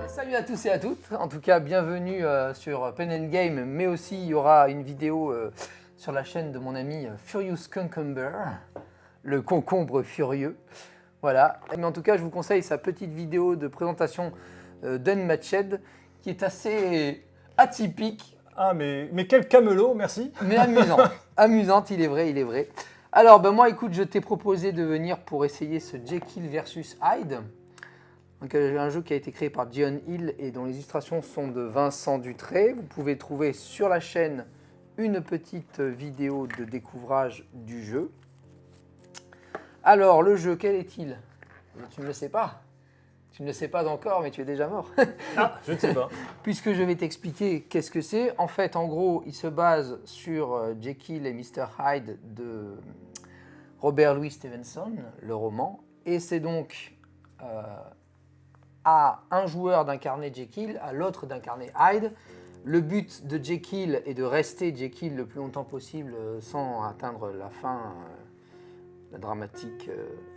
Salut à tous et à toutes, en tout cas bienvenue sur Pen & Game, mais aussi il y aura une vidéo sur la chaîne de mon ami Furious Concumber, le concombre furieux. Voilà, mais en tout cas je vous conseille sa petite vidéo de présentation d'Unmatched qui est assez atypique. Ah mais quel camelot, merci. Mais amusant, amusante, il est vrai, il est vrai. Alors ben moi écoute, je t'ai proposé de venir pour essayer ce Jekyll versus Hyde. Donc, un jeu qui a été créé par John Hill et dont les illustrations sont de Vincent Dutray. Vous pouvez trouver sur la chaîne une petite vidéo de découvrage du jeu. Alors, le jeu, quel est-il? Tu ne le sais pas. Tu ne le sais pas encore, mais tu es déjà mort. Ah, je ne sais pas. Puisque je vais t'expliquer qu'est-ce que c'est. En fait, en gros, il se base sur Jekyll et Mr. Hyde de Robert Louis Stevenson, le roman. Et c'est donc à un joueur d'incarner Jekyll, à l'autre d'incarner Hyde. Le but de Jekyll est de rester Jekyll le plus longtemps possible sans atteindre la fin la dramatique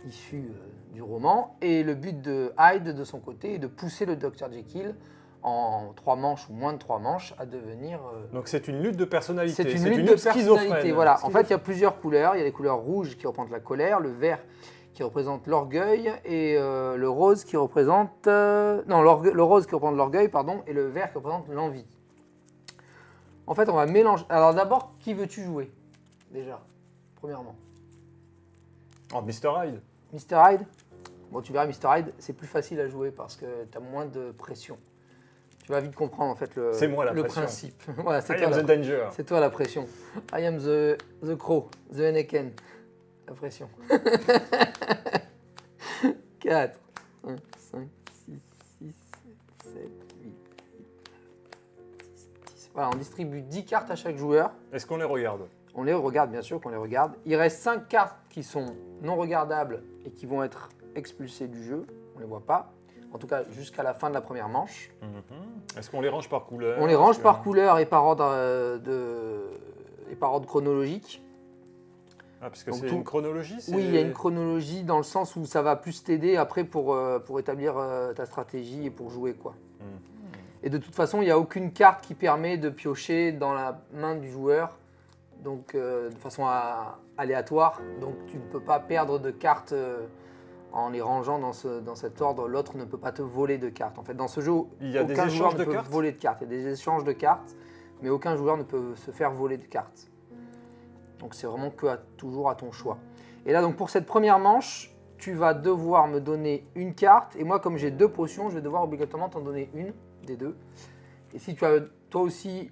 issue du roman. Et le but de Hyde, de son côté, est de pousser le Dr Jekyll en 3 manches ou moins de 3 manches à devenir... Donc c'est une lutte de personnalité. C'est une lutte de personnalité, voilà. Schizophrène. En fait, il y a plusieurs couleurs. Il y a les couleurs rouges qui représentent la colère, le vert qui représente l'orgueil et le rose qui représente... le rose qui représente l'orgueil, pardon, et le vert qui représente l'envie. En fait, on va mélanger... Alors d'abord, qui veux-tu jouer, déjà, premièrement? Oh, Mr. Hyde. Mr. Hyde? Bon, tu verras, Mr. Hyde, c'est plus facile à jouer parce que tu as moins de pression. Tu vas vite comprendre, en fait, le principe. Voilà, I am the danger. C'est toi la pression. I am the crow, the Anakin. La pression. 4, 1, 5, 6, 6, 7, 8, 10. Voilà, on distribue 10 cartes à chaque joueur. Est-ce qu'on les regarde? On les regarde, bien sûr qu'on les regarde. Il reste 5 cartes qui sont non regardables et qui vont être expulsées du jeu. On ne les voit pas. En tout cas, jusqu'à la fin de la première manche. Est-ce qu'on les range par couleur? On les range par couleur et par ordre, chronologique. Ah, parce que c'est une chronologie? Oui, il y a une chronologie dans le sens où ça va plus t'aider après pour établir ta stratégie et pour jouer, quoi. Et de toute façon, il n'y a aucune carte qui permet de piocher dans la main du joueur, donc de façon aléatoire. Donc tu ne peux pas perdre de cartes en les rangeant dans cet ordre. L'autre ne peut pas te voler de cartes. En fait, dans ce jeu, aucun joueur ne peut voler de cartes. Il y a des échanges de cartes, mais aucun joueur ne peut se faire voler de cartes. Donc c'est vraiment toujours à ton choix. Et là, donc pour cette première manche, tu vas devoir me donner une carte. Et moi, comme j'ai 2 potions, je vais devoir obligatoirement t'en donner une des 2. Et si tu as toi aussi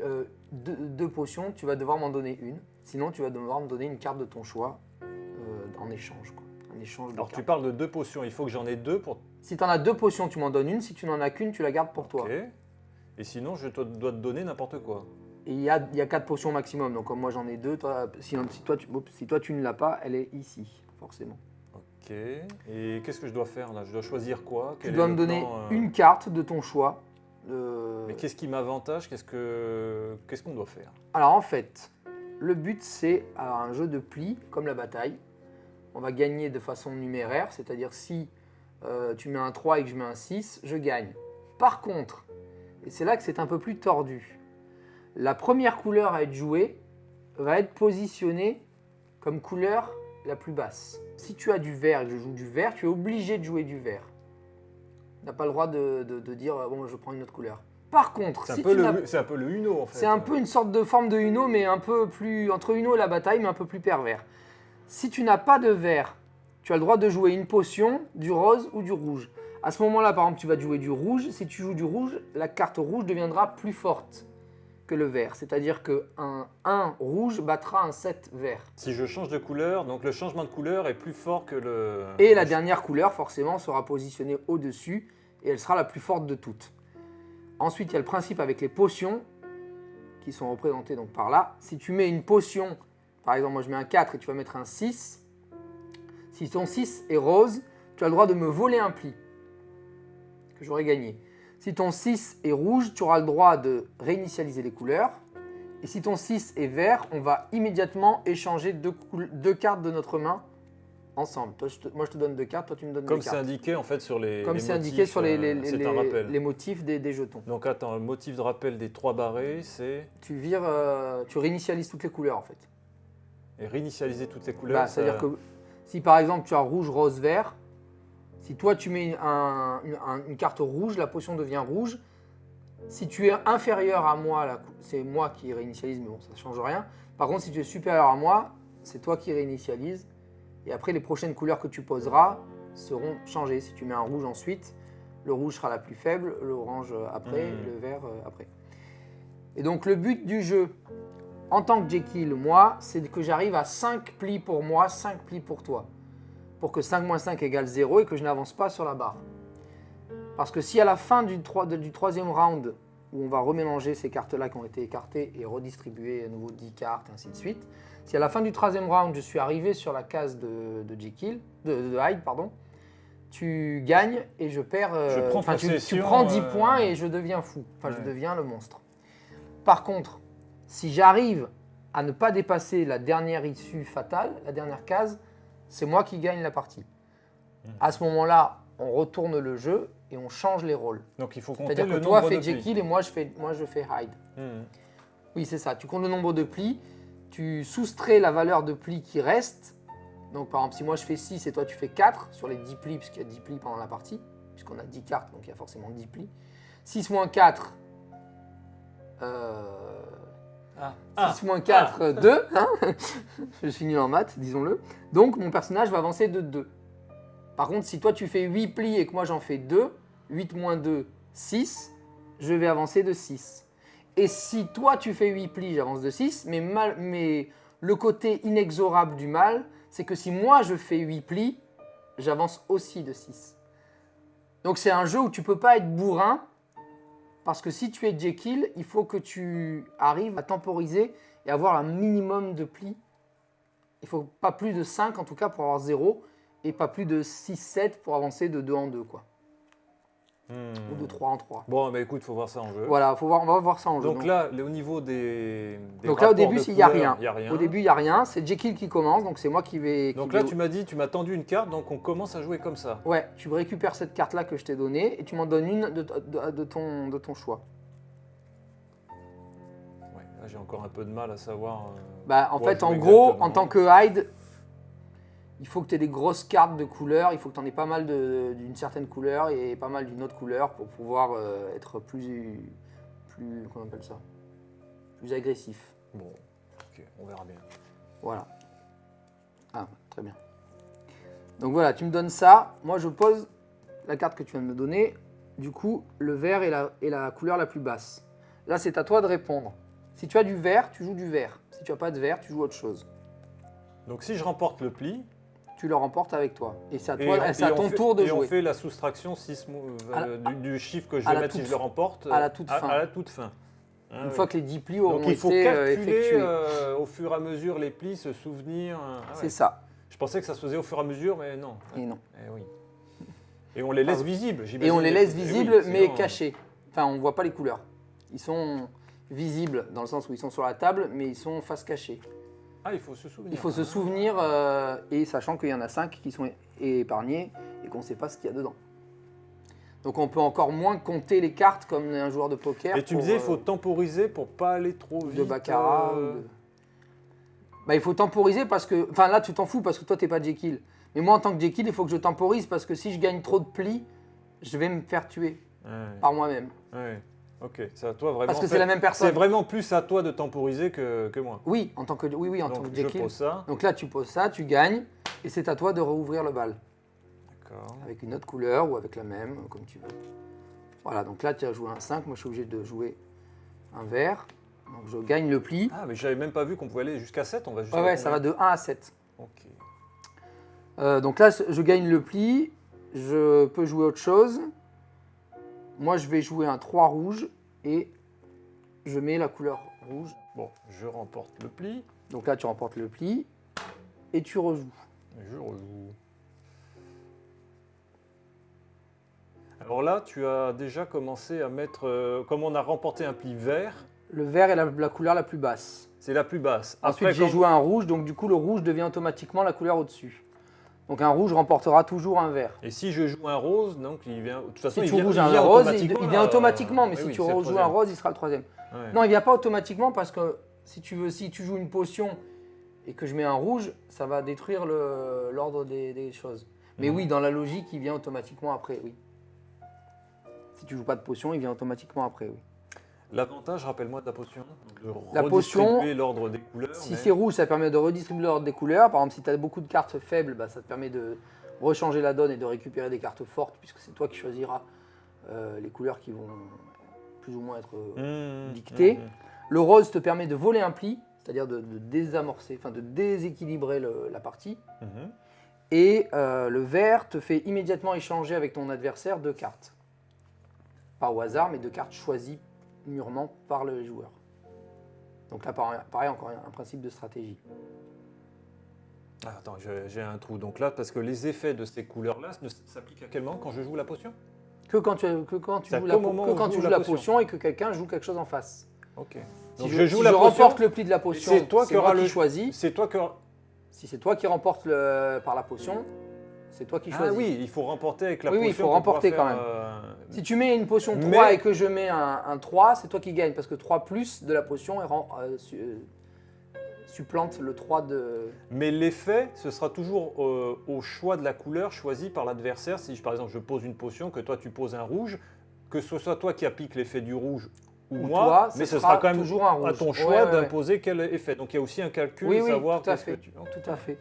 2 potions, tu vas devoir m'en donner une. Sinon, tu vas devoir me donner une carte de ton choix en échange, quoi. Un échange de Alors cartes. tu parles de 2 potions, il faut que j'en ai 2 pour... Si tu en as 2 potions, tu m'en donnes une. Si tu n'en as qu'une, tu la gardes pour toi. Ok. Et sinon, je dois te donner n'importe quoi. Et il y a 4 potions maximum. Donc comme moi j'en ai 2, si toi tu ne l'as pas, elle est ici, forcément. Ok. Et qu'est-ce que je dois faire là? Je dois choisir quoi? Tu dois me donner une carte de ton choix. Mais qu'est-ce qui m'avantage? Qu'est-ce qu'on doit faire? Alors en fait, le but c'est un jeu de plis, comme la bataille. On va gagner de façon numéraire, c'est-à-dire si tu mets un 3 et que je mets un 6, je gagne. Par contre, et c'est là que c'est un peu plus tordu, la première couleur à être jouée va être positionnée comme couleur la plus basse. Si tu as du vert et que je joue du vert, tu es obligé de jouer du vert. Tu n'as pas le droit de dire bon, je prends une autre couleur. Par contre, c'est un peu le Uno en fait. C'est un peu une sorte de forme de Uno, mais un peu plus entre Uno et la bataille, mais un peu plus pervers. Si tu n'as pas de vert, tu as le droit de jouer une potion, du rose ou du rouge. À ce moment-là, par exemple, tu vas jouer du rouge. Si tu joues du rouge, la carte rouge deviendra plus forte que le vert. C'est-à-dire qu'un 1 rouge battra un 7 vert. Si je change de couleur, donc le changement de couleur est plus fort que le... Et la dernière couleur, forcément, sera positionnée au-dessus et elle sera la plus forte de toutes. Ensuite, il y a le principe avec les potions qui sont représentées donc par là. Si tu mets une potion, par exemple, moi je mets un 4 et tu vas mettre un 6. Si ton 6 est rose, tu as le droit de me voler un pli que j'aurais gagné. Si ton 6 est rouge, tu auras le droit de réinitialiser les couleurs. Et si ton 6 est vert, on va immédiatement échanger deux cartes de notre main ensemble. Moi, je te donne 2 cartes, toi, tu me donnes 2 Comme cartes. c'est indiqué en fait sur les Comme les c'est motifs, indiqué sur c'est un rappel. les motifs des jetons. Donc attends, le motif de rappel des 3 barrés, c'est Tu réinitialises toutes les couleurs en fait. et réinitialiser toutes les couleurs. Bah, c'est-à-dire que si par exemple tu as rouge, rose, vert, si toi tu mets une carte rouge, la potion devient rouge. Si tu es inférieur à moi, c'est moi qui réinitialise, mais bon, ça ne change rien. Par contre, si tu es supérieur à moi, c'est toi qui réinitialise. Et après, les prochaines couleurs que tu poseras seront changées. Si tu mets un rouge ensuite, le rouge sera la plus faible, l'orange après, et le vert après. Et donc, le but du jeu, en tant que Jekyll, moi, c'est que j'arrive à 5 plis pour moi, 5 plis pour toi. Pour que 5 moins 5 égale 0 et que je n'avance pas sur la barre. Parce que si à la fin du troisième round, où on va remélanger ces cartes-là qui ont été écartées et redistribuer à nouveau 10 cartes, ainsi de suite, si à la fin du troisième round, je suis arrivé sur la case de Jekyll, de Hyde, pardon, tu gagnes et je perds. Tu prends 10 points et je deviens fou. Enfin, je deviens le monstre. Par contre, si j'arrive à ne pas dépasser la dernière issue fatale, la dernière case, c'est moi qui gagne la partie. À ce moment-là, on retourne le jeu et on change les rôles. Donc il faut compter C'est-à-dire le que toi nombre fais de plis. Jekyll et moi je fais Hyde. Oui, c'est ça. Tu comptes le nombre de plis, tu soustrais la valeur de plis qui reste. Donc par exemple, si moi je fais 6 et toi tu fais 4 sur les 10 plis, puisqu'il y a 10 plis pendant la partie, puisqu'on a 10 cartes, donc il y a forcément 10 plis. 6 moins 4, 6 moins 4, 2. Hein je suis nul en maths, disons-le. Donc mon personnage va avancer de 2. Par contre, si toi tu fais 8 plis et que moi j'en fais 2, 8 moins 2, 6, je vais avancer de 6. Et si toi tu fais 8 plis, j'avance de 6, mais le côté inexorable du mal, c'est que si moi je fais 8 plis, j'avance aussi de 6. Donc c'est un jeu où tu ne peux pas être bourrin, parce que si tu es Jekyll, il faut que tu arrives à temporiser et avoir un minimum de plis. Il ne faut pas plus de 5 en tout cas pour avoir 0, et pas plus de 6-7 pour avancer de 2 en 2, quoi. Ou de 3 en 3. Bon, bah écoute, il faut voir ça en jeu. Voilà, on va voir ça en jeu. Donc là, au niveau des donc là, au début, il n'y a rien. Il y a rien. Au début, il n'y a rien. C'est Jekyll qui commence, donc c'est moi qui vais... Donc là, tu m'as dit, tu m'as tendu une carte, donc on commence à jouer comme ça. Ouais, tu récupères cette carte-là que je t'ai donnée et tu m'en donnes une de ton choix. Ouais, là, j'ai encore un peu de mal à savoir... En fait, en gros, en tant que Hyde, il faut que tu aies des grosses cartes de couleurs, il faut que tu en aies pas mal d'une certaine couleur et pas mal d'une autre couleur pour pouvoir être plus, comment on appelle ça, plus agressif. Bon, ok, on verra bien. Voilà. Ah, très bien. Donc voilà, tu me donnes ça, moi je pose la carte que tu viens de me donner, du coup le vert est la couleur la plus basse. Là c'est à toi de répondre. Si tu as du vert, tu joues du vert. Si tu n'as pas de vert, tu joues autre chose. Donc si je remporte le pli... Tu le remportes avec toi. Et c'est à ton tour de jouer. Et on fait la soustraction du chiffre que je vais mettre si je le remporte à la toute fin. À la toute fin. Une fois que les 10 plis auront Donc il faut été calculer effectués. Au fur et à mesure les plis, se souvenir. C'est ça. Je pensais que ça se faisait au fur et à mesure, mais non. Et non. Oui. Et on les laisse visibles, j'imagine. Et on les laisse visibles, oui, mais sinon, cachés. Enfin, on ne voit pas les couleurs. Ils sont visibles dans le sens où ils sont sur la table, mais ils sont face cachée. Ah, il faut se souvenir. Il faut se souvenir, et sachant qu'il y en a 5 qui sont épargnés et qu'on ne sait pas ce qu'il y a dedans. Donc on peut encore moins compter les cartes comme un joueur de poker. Et tu me disais, il faut temporiser pour pas aller trop vite. De baccarat. Il faut temporiser parce que... Enfin là, tu t'en fous parce que toi, tu n'es pas Jekyll. Mais moi, en tant que Jekyll, il faut que je temporise parce que si je gagne trop de plis, je vais me faire tuer par moi-même. Ouais. Ok, c'est à toi vraiment. Parce que c'est la même personne. C'est vraiment plus à toi de temporiser que moi. Oui, en tant que Jekyll. Je pose ça. Donc là, tu poses ça, tu gagnes, et c'est à toi de rouvrir le bal. D'accord. Avec une autre couleur ou avec la même, comme tu veux. Voilà, donc là, tu as joué un 5, moi je suis obligé de jouer un vert. Donc je gagne le pli. Ah, mais j'avais même pas vu qu'on pouvait aller jusqu'à 7, on va jusqu'à Ouais, ça va de 1 à 7. Ok. Donc là, je gagne le pli, je peux jouer autre chose. Moi, je vais jouer un 3 rouge et je mets la couleur rouge. Bon, je remporte le pli. Donc là, tu remportes le pli et tu rejoues. Je rejoue. Alors là, tu as déjà commencé à mettre... comme on a remporté un pli vert... Le vert est la couleur la plus basse. C'est la plus basse. Ensuite, j'ai joué un rouge, donc du coup, le rouge devient automatiquement la couleur au-dessus. Donc un rouge remportera toujours un vert. Et si je joue un rose, donc il vient. De toute façon, Si il tu vient, joues il un vient rose, automatiquement. il vient automatiquement, mais Oui, si oui, tu c'est le rejoues un troisième. rose, il sera le troisième. Ouais. Non, il vient pas automatiquement parce que si tu joues une potion et que je mets un rouge, ça va détruire l'ordre des choses. Mais oui, dans la logique, il vient automatiquement après, oui. Si tu joues pas de potion, il vient automatiquement après, oui. L'avantage, rappelle-moi de la potion. De La potion, redistribuer l'ordre des couleurs. Si mais- c'est rouge, ça permet de redistribuer l'ordre des couleurs. Par exemple, si tu as beaucoup de cartes faibles, bah, ça te permet de rechanger la donne et de récupérer des cartes fortes, puisque c'est toi qui choisiras les couleurs qui vont plus ou moins être dictées. Le rose te permet de voler un pli, c'est-à-dire de désamorcer, enfin de déséquilibrer la partie. Mhm. Et le vert te fait immédiatement échanger avec ton adversaire 2 cartes. Pas au hasard, mais 2 cartes choisies mûrement par le joueur. Donc là, pareil, encore un principe de stratégie. Ah, attends, j'ai un trou. Donc là, parce que les effets de ces couleurs-là ne s'appliquent à quel moment quand je joue la potion? Que quand tu C'est joues à quel moment on joue joues la la potion et que quelqu'un joue quelque chose en face. Ok. Si Donc je joue la je potion. remporte le pli de la potion, c'est toi qui moi auras qui le choisis. C'est toi que. Si c'est toi qui remportes par la potion, c'est toi qui Ah choisis. oui, il faut remporter avec la Oui, potion. il faut pour remporter pouvoir quand faire, Si tu mets une potion 3 Mais- et que je mets un 3, c'est toi qui gagne parce que 3 plus de la potion supplante le 3 de... Mais l'effet, ce sera toujours au choix de la couleur choisie par l'adversaire. Si par exemple je pose une potion, que toi tu poses un rouge, que ce soit toi qui applique l'effet du rouge ou moi, toi, mais ce ce sera sera quand même toujours un à rouge. ton Ouais, choix ouais. d'imposer quel effet. Donc il y a aussi un calcul, Oui, oui, savoir tout à qu'est-ce que fait. tu. Tout à fait.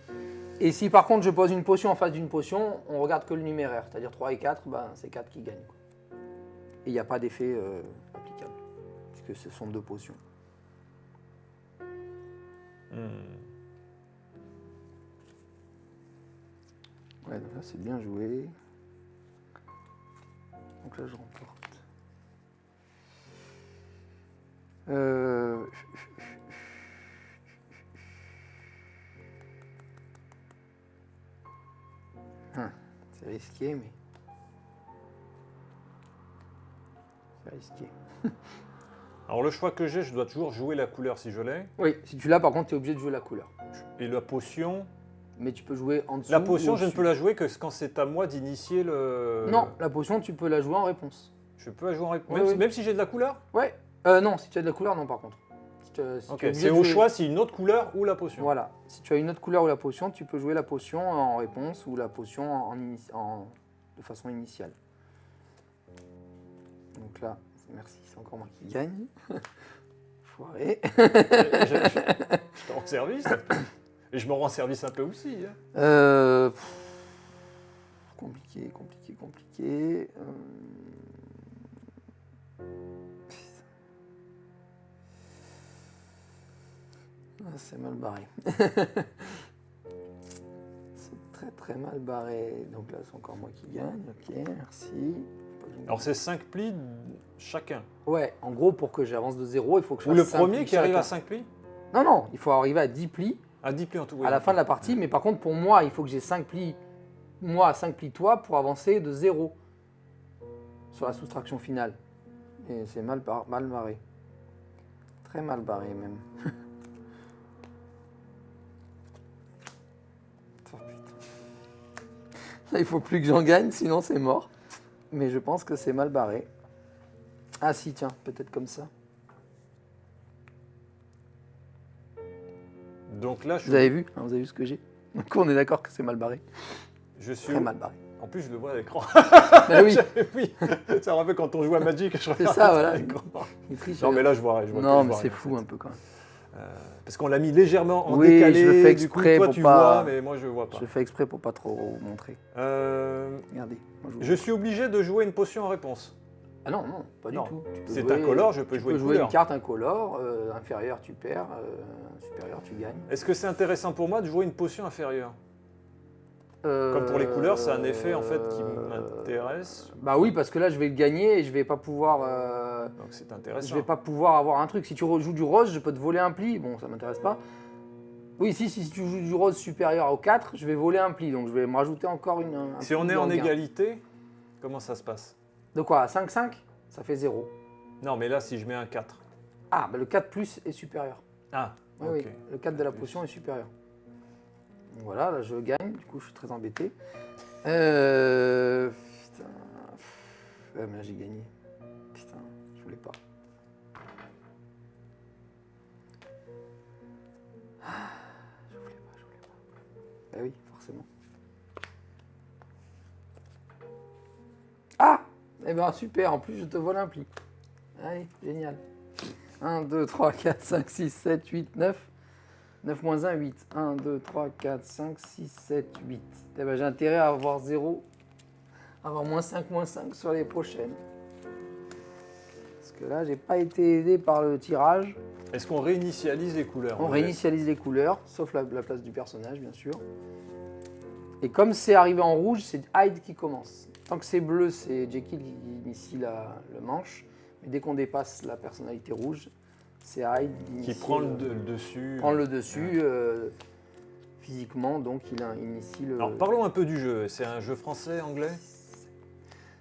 Et si par contre je pose une potion en face d'une potion, on regarde que le numéraire, c'est-à-dire 3 et 4, ben, c'est 4 qui gagnent. Quoi. Et il n'y a pas d'effet applicable, puisque ce sont 2 potions. Ouais, donc là c'est bien joué. Donc là je remporte. C'est risqué, mais... C'est risqué. Alors le choix que j'ai, je dois toujours jouer la couleur si je l'ai. Oui, si tu l'as par contre, tu es obligé de jouer la couleur. Et la potion. Mais tu peux jouer en dessous. La potion, ou je ne au-dessus. peux la jouer que quand c'est à moi d'initier le. Non, la potion, tu peux la jouer en réponse. Je peux la jouer en réponse. Oui, Même, oui. même si j'ai de la couleur. Ouais. Non, si tu as de la couleur, non par contre. Si tu es Ok, obligé c'est de au jouer- choix si une autre couleur ou la potion. Voilà. Si tu as une autre couleur ou la potion, tu peux jouer la potion en réponse ou la potion de façon initiale. Donc là, merci, c'est encore moi qui gagne. Foiré. Je te rends service. Et je me rends service un peu aussi. Hein. Compliqué, compliqué, compliqué. C'est mal barré. C'est très très mal barré. Donc là, c'est encore moi qui gagne. Ok, merci. Alors c'est 5 plis chacun. Ouais, en gros, pour que j'avance de 0, il faut que je Ou fasse le 5 premier plis qui arrive chacun. à 5 plis. Non, non, il faut arriver à 10 plis À 10 plis en tout. à la fin de la partie. Mais par contre, pour moi, il faut que j'ai 5 plis, moi, 5 plis toi, pour avancer de 0 sur la soustraction finale. Et c'est mal barré. Très mal barré, même. Oh, putain. Là, il faut plus que j'en gagne, sinon c'est mort. Mais je pense que c'est mal barré. Ah si, tiens, peut-être comme ça. Donc là, Vous avez vu, hein, vous avez vu ce que j'ai. Donc on est d'accord que c'est mal barré. je suis. Très mal barré. En plus, je le vois à l'écran. Bah oui, Oui, ça me rappelle quand on joue à Magic. Je regarde ça, voilà. à l'écran. il triche. Non, mais là, je vois. Je vois Non, je mais vois c'est rien, en fou fait. un peu quand même. Parce qu'on l'a mis légèrement en Oui, décalé. je le fais du coup, exprès toi, pour tu pas- vois, mais moi, je vois pas. Je le fais exprès pour pas trop montrer. Regardez. Moi, Je suis obligé de jouer une potion en réponse. Ah non, non, pas Non. du tout. Tu peux C'est jouer- incolore, je peux tu jouer peux une jouer couleur. une carte incolore, inférieure tu perds, supérieure tu gagnes. Est-ce que c'est intéressant pour moi de jouer une potion inférieure? Comme pour les couleurs, c'est un effet en fait qui m'intéresse. Bah oui, parce que là je vais le gagner et je vais pas pouvoir. Donc c'est intéressant. Je vais pas pouvoir avoir un truc. Si tu joues du rose, je peux te voler un pli. Bon, ça m'intéresse pas. Oui, si tu joues du rose supérieur au 4, je vais voler un pli. Donc je vais me rajouter encore un Si pli on est dans en le gain. égalité, comment ça se passe? De quoi, à 5-5 ça fait 0. Non, mais là, si je mets un 4. Ah, bah le 4 plus est supérieur. Ah, Oui, ok. oui, le 4 de la Plus. potion est supérieur. Donc voilà, là je gagne, du coup je suis très embêté. Putain. Ouais, mais là j'ai gagné. Putain, je voulais pas. Je voulais pas. Bah oui, forcément. Ah! Eh ben super, en plus je te vole un pli. Allez, génial. 1, 2, 3, 4, 5, 6, 7, 8, 9. 9 moins 1, 8. 1, 2, 3, 4, 5, 6, 7, 8. Eh ben, j'ai intérêt à avoir 0, avoir moins 5 sur les prochaines. Parce que là, j'ai pas été aidé par le tirage. Est-ce qu'on réinitialise les couleurs? On réinitialise les couleurs, sauf la place du personnage, bien sûr. Et comme c'est arrivé en rouge, c'est Hyde qui commence. Tant que c'est bleu, c'est Jekyll qui initie le manche. Mais dès qu'on dépasse la personnalité rouge, c'est Hyde qui prend le dessus. Prend le dessus physiquement, donc il initie le... Alors parlons un peu du jeu. C'est un jeu français, anglais?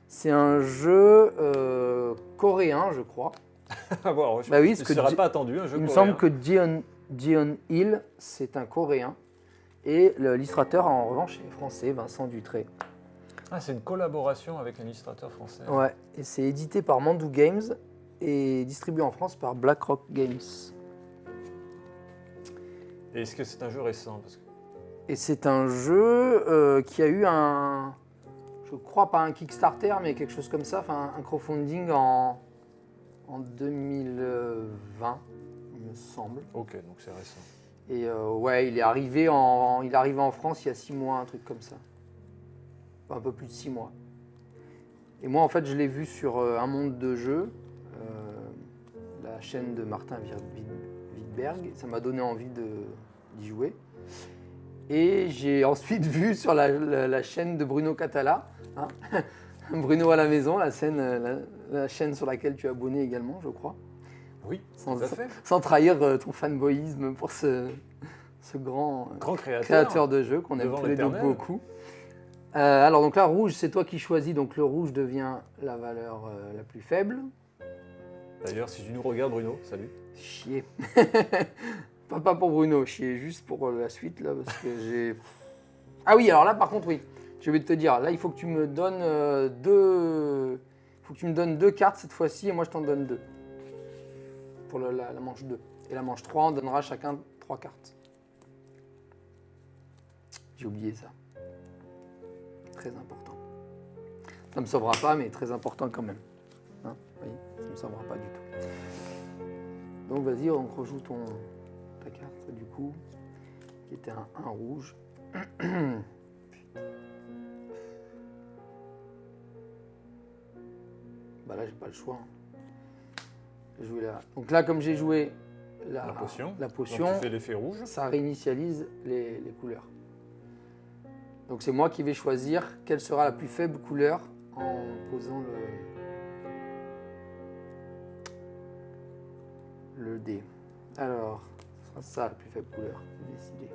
C'est un jeu coréen, je crois. Bon, je Bah oui, ne serais pas attendu, un jeu il me coréen. semble que Jeon Hill, c'est un coréen. Et l'illustrateur, en revanche, est français, Vincent Dutré. Ah, c'est une collaboration avec un illustrateur français. Ouais, et c'est édité par Mandou Games et distribué en France par BlackRock Games. Et est-ce que c'est un jeu récent? Et c'est un jeu qui a eu je crois pas un Kickstarter, mais quelque chose comme ça, enfin un crowdfunding en 2020, il me semble. Ok, donc c'est récent. Et ouais, il est arrivé en France il y a 6 mois, un truc comme ça. Enfin, un peu plus de 6 mois. Et moi, en fait, je l'ai vu sur Un Monde de Jeux, la chaîne de Martin Wittberg. Ça m'a donné envie d'y jouer. Et j'ai ensuite vu sur la chaîne de Bruno Catala, hein, Bruno à la maison, la chaîne sur laquelle tu es abonné également, je crois. Oui, tout à fait. Sans trahir ton fanboyisme pour ce grand créateur de jeu qu'on aime tous les deux beaucoup. Alors donc là, rouge, c'est toi qui choisis, donc le rouge devient la valeur la plus faible. D'ailleurs, si tu nous regardes, Bruno, salut. Chier. Pas pour Bruno, chier, juste pour la suite, là, parce que j'ai... Ah oui, alors là, par contre, oui, je vais te dire, là, il faut que tu me donnes deux... Il faut que tu me donnes 2 cartes cette fois-ci, et moi, je t'en donne 2. Pour la manche 2. Et la manche 3, on donnera chacun 3 cartes. J'ai oublié ça. Très important. Ça ne me sauvera pas, mais très important quand même. Hein, oui, ça ne me sauvera pas du tout. Donc vas-y, on rejoue ta carte du coup, qui était un rouge. Bah là, j'ai pas le choix. J'ai joué là. Donc là, comme j'ai joué la potion, donc tu fais l'effet rouge. Ça réinitialise les couleurs. Donc c'est moi qui vais choisir quelle sera la plus faible couleur en posant le dé. Alors, ce sera ça la plus faible couleur, j'ai décidé.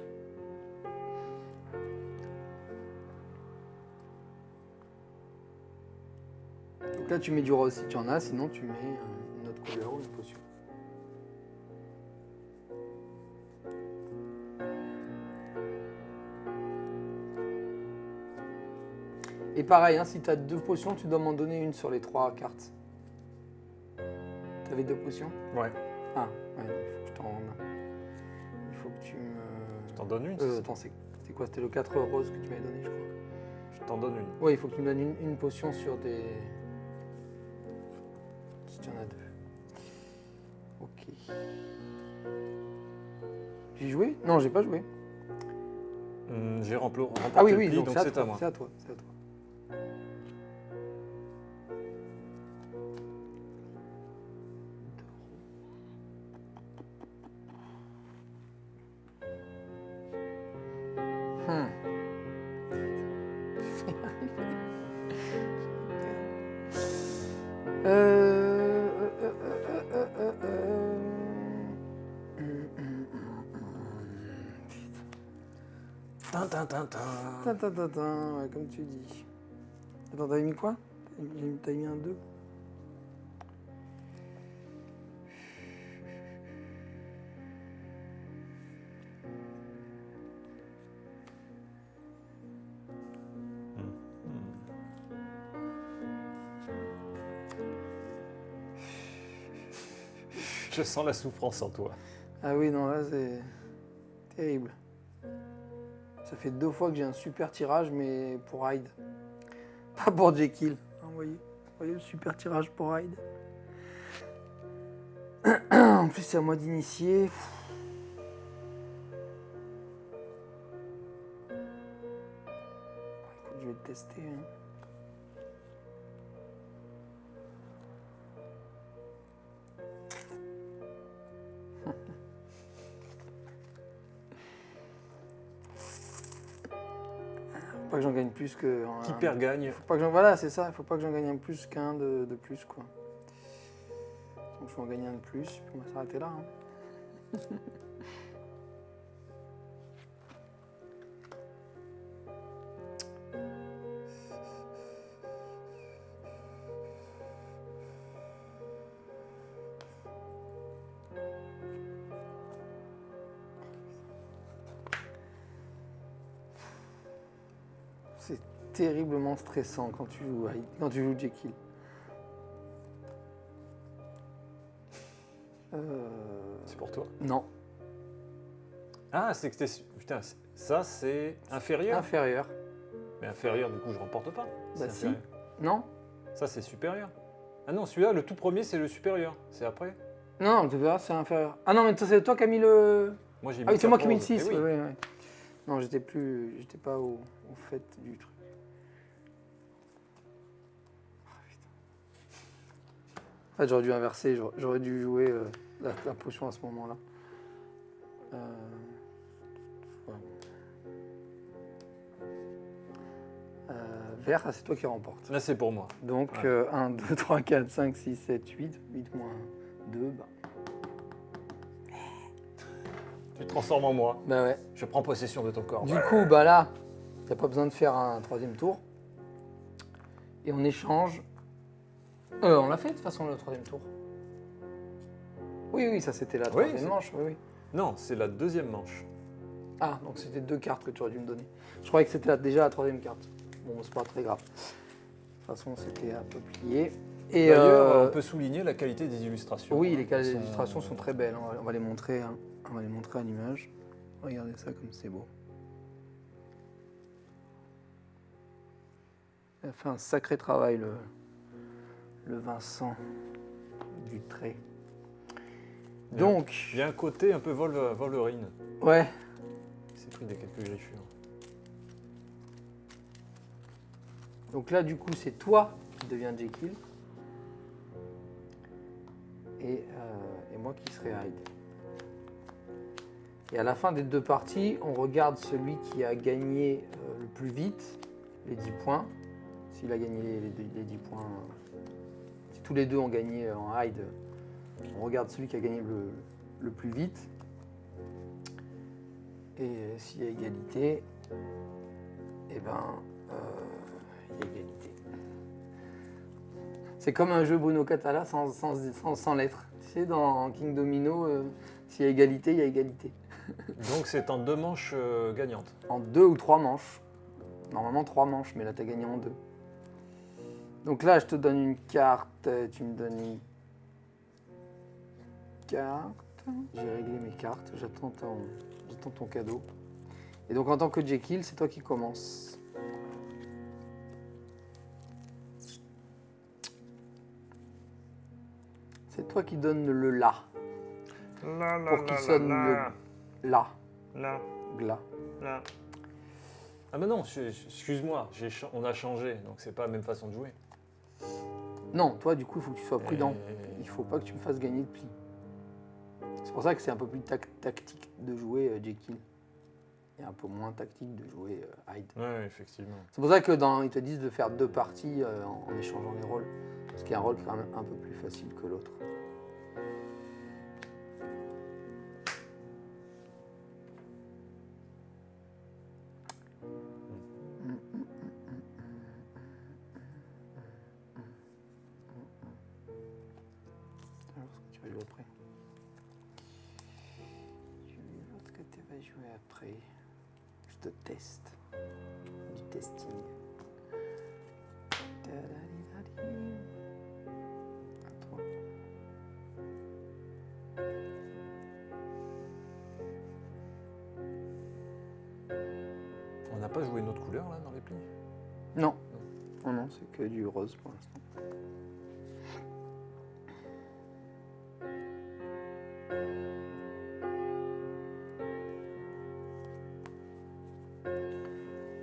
Donc là tu mets du rose si tu en as, sinon tu mets une autre couleur ou une potion. Et pareil, hein, si tu as 2 potions, tu dois m'en donner une sur les 3 cartes. Tu avais 2 potions? Ouais. Ah, ouais, il faut que tu me... Je t'en donne une? Attends, c'est quoi? C'était le 4 rose que tu m'avais donné, je crois. Je t'en donne une. Oui, il faut que tu me donnes une potion sur des... Si tu en as 2. Ok. J'ai joué? Non, j'ai pas joué. J'ai remporté ah oui, le oui, pli, donc c'est à moi. C'est à toi, c'est à toi. Ouais, comme tu dis. Attends, t'avais mis quoi? T'avais mis un 2? Je sens la souffrance en toi. Ah oui, non, là, c'est terrible. Ça fait 2 fois que j'ai un super tirage, mais pour Hyde. Pas pour Jekyll. Vous voyez le super tirage pour Hyde. En plus, c'est à moi d'initier. Écoute, je vais le tester. Hein. Faut pas que j'en gagne plus que. Qui perd gagne. Faut pas que voilà, c'est ça. Il faut pas que j'en gagne un plus qu'un de plus, quoi. Donc je vais en gagner un de plus, puis on va s'arrêter là. Hein. C'est terriblement stressant quand tu joues Jekyll. C'est pour toi. Non, Ah, c'est que t'es... Putain, ça c'est inférieur. inférieur. Mais inférieur, du coup, je remporte pas. C'est Bah si. inférieur. Non, Ça, c'est supérieur. Ah non, celui-là, le tout premier, c'est le supérieur. C'est après. non, tu verras, c'est inférieur. Ah non, mais c'est toi qui as mis le. Moi, j'ai mis Ah oui, c'est moi qui ai mis le 14. 6. Eh oui. Ouais. Non, j'étais pas au fait du truc. Ah, putain. En fait, j'aurais dû inverser, j'aurais dû jouer la potion à ce moment-là. Ouais. Vert, c'est toi qui remporte. Là, c'est pour moi. Donc Ouais. 1, 2, 3, 4, 5, 6, 7, 8. 8 moins 2, bah. Tu te transformes en moi. Bah ouais. Je prends possession de ton corps. Du coup, bah là, t'as pas besoin de faire un 3e tour. Et on échange. On l'a fait de toute façon le 3e tour. Oui, ça c'était la 3e c'est- manche. Oui. Non, c'est la deuxième manche. Ah, donc c'était 2 cartes que tu aurais dû me donner. Je croyais que c'était déjà la 3e carte. Bon, c'est pas très grave. De toute façon, c'était un peu plié. Et D'ailleurs, on peut souligner la qualité des illustrations. oui, les Elles sont- illustrations sont très belles. On va les montrer. Hein. On va les montrer à l'image. Regardez ça comme c'est beau. Il a fait un sacré travail, le Vincent Dutré. Bien. Donc, Il y a un côté un peu Wolverine. ouais, Il s'est pris des quelques griffures. donc là, du coup, c'est toi qui deviens Jekyll. Et moi qui serai Hyde. Et à la fin des 2 parties, on regarde celui qui a gagné le plus vite les 10 points. S'il a gagné les 10 points, si tous les 2 ont gagné en Hyde, on regarde celui qui a gagné le plus vite. Et s'il y a égalité, eh ben, il y a égalité. C'est comme un jeu Bruno Catala sans lettres. Tu sais, dans King Domino, s'il y a égalité, il y a égalité. Donc c'est en 2 manches gagnantes. En 2 ou 3 manches. Normalement 3 manches, mais là tu as gagné en 2. Donc là, je te donne une carte, tu me donnes une carte. J'ai réglé mes cartes, j'attends ton cadeau. Et donc en tant que Jekyll, c'est toi qui commences. C'est toi qui donne le la. Pour qu'il sonne le la. Là, Gla. là. Ah mais non, excuse-moi, on a changé, donc c'est pas la même façon de jouer. Non, toi du coup, il faut que tu sois prudent. Et- Il faut pas que tu me fasses gagner de pli. C'est pour ça que c'est un peu plus tactique de jouer Jekyll. Et un peu moins tactique de jouer Hyde. Ouais, effectivement. C'est pour ça que ils te disent de faire 2 parties en échangeant les rôles. Parce qu'il y a un rôle qui est quand même un peu plus facile que l'autre. Alors, est-ce que tu vas jouer après? L'autre que tu vas jouer après. Je te teste. Du testing. À toi. n'a pas joué une autre couleur là dans les plis? Non. Non, non, c'est que du rose pour l'instant.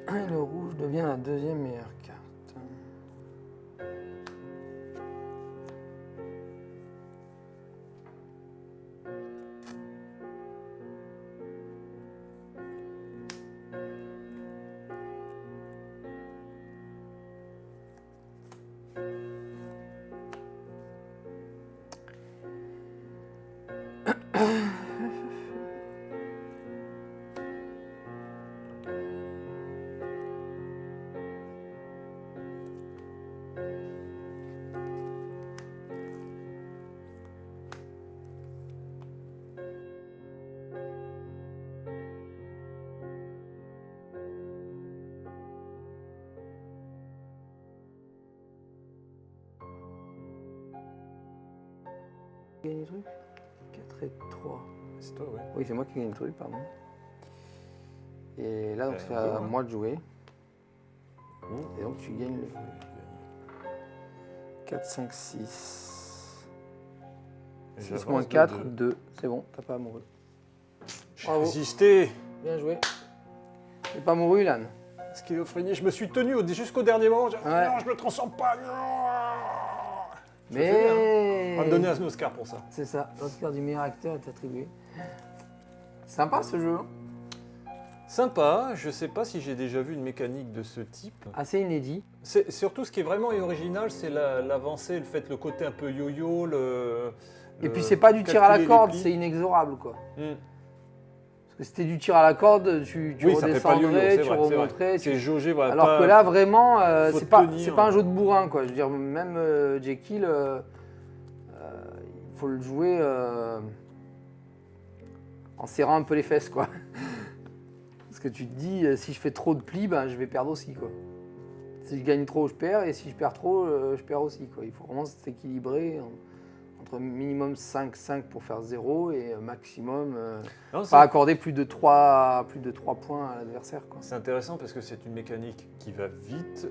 Et le rouge devient la deuxième meilleure carte. Gagné le truc 4 et 3. C'est toi, ouais. Oui, c'est moi qui gagne le truc, pardon. Et là, donc, c'est joue, à hein. moi de jouer. Mmh. Et donc, tu gagnes le 4, 5, 6. 6 J'avance moins de 4, deux. 2. C'est bon, t'as pas amoureux. J'ai Bravo. résisté. Bien joué. T'es pas amoureux, Ilan. Schizophrénie, je me suis tenu jusqu'au dernier moment. J'ai dit, Ouais. non, je me transforme pas. Non. Je le fais bien, hein. On va me Mais. donner un Oscar pour ça. C'est ça, l'Oscar du meilleur acteur est attribué. Sympa ce jeu, hein. Sympa, je sais pas si j'ai déjà vu une mécanique de ce type. Assez inédit. C'est surtout ce qui est vraiment original, c'est l'avancée, le côté un peu yo-yo, Et puis c'est pas du tir à la calculer les corde, plis. c'est inexorable quoi. Hmm. Parce que si c'était du tir à la corde, tu Oui, ça fait pas le yo-yo, redescendrais, c'est tu vrai, c'est vrai. remonterais. C'est jaugé, voilà. Alors pas- que là vraiment, faut c'est pas tenir. un jeu de bourrin quoi. Je veux dire, même Jekyll, il faut le jouer en serrant un peu les fesses quoi. Parce que tu te dis, si je fais trop de plis, ben, je vais perdre aussi quoi. Si je gagne trop, je perds, et si je perds trop, je perds aussi quoi. Il faut vraiment s'équilibrer entre minimum 5 pour faire 0 et maximum Non, c'est- pas accorder plus de 3 points à l'adversaire quoi. C'est intéressant parce que c'est une mécanique qui va vite.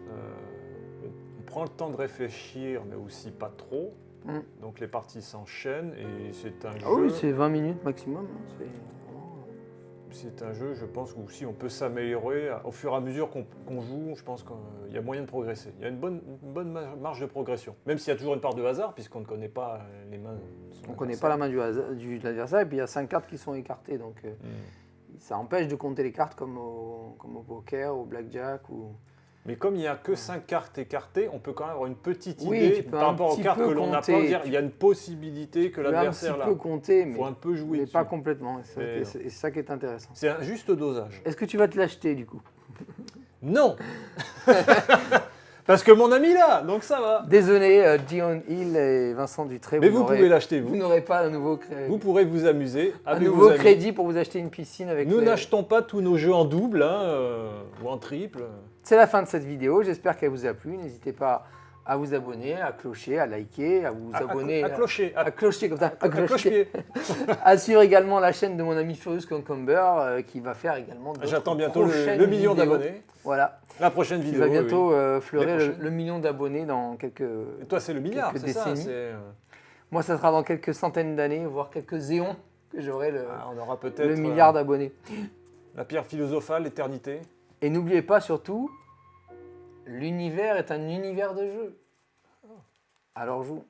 On prend le temps de réfléchir, mais aussi pas trop. Mm. Donc les parties s'enchaînent et c'est un Ah oui, jeu. c'est 20 minutes maximum. Hein. C'est un jeu, je pense, où si on peut s'améliorer au fur et à mesure qu'on joue, je pense qu'il y a moyen de progresser. Il y a une bonne marge de progression. Même s'il y a toujours une part de hasard, puisqu'on ne connaît pas les mains. On ne connaît pas la main de l'adversaire, et puis il y a 5 cartes qui sont écartées. Donc ça empêche de compter les cartes comme au poker, au blackjack. Mais comme il n'y a que 5 cartes écartées, on peut quand même avoir une petite Oui, idée tu peux par un rapport aux petit cartes peu que l'on n'a pas. compter. Dire, il y a une possibilité que Tu peux un l'adversaire petit là. peu compter, Il mais, faut un peu jouer mais dessus. pas complètement. Mais C'est ça qui est intéressant. C'est un juste dosage. Est-ce que tu vas te l'acheter du coup? Non. Parce que mon ami là, donc ça va. Désolé, Dion Hill et Vincent Dutré, Mais vous pouvez l'acheter, vous vous. n'aurez pas un nouveau, Vous pourrez vous amuser. un avec nouveau vos amis. crédit pour vous acheter une piscine avec Nous les- n'achetons pas tous nos jeux en double hein, ou en triple. C'est la fin de cette vidéo, j'espère qu'elle vous a plu. N'hésitez pas à vous abonner, à clocher, à liker, à vous abonner. À clocher. À clocher comme ça. À cloche-pied. À suivre également la chaîne de mon ami Furious Concomber qui va faire également d'autres J'attends bientôt prochaines le million vidéos. d'abonnés. Voilà, La prochaine qui vidéo. va oui, bientôt oui. fleurir Les prochaines. le million d'abonnés dans quelques... Et toi, c'est le milliard, quelques c'est ça. décennies. Moi, ça sera dans quelques centaines d'années, voire quelques éons, que j'aurai On aura peut-être le milliard d'abonnés. la pierre philosophale, l'éternité. Et n'oubliez pas surtout, l'univers est un univers de jeu. Alors joue.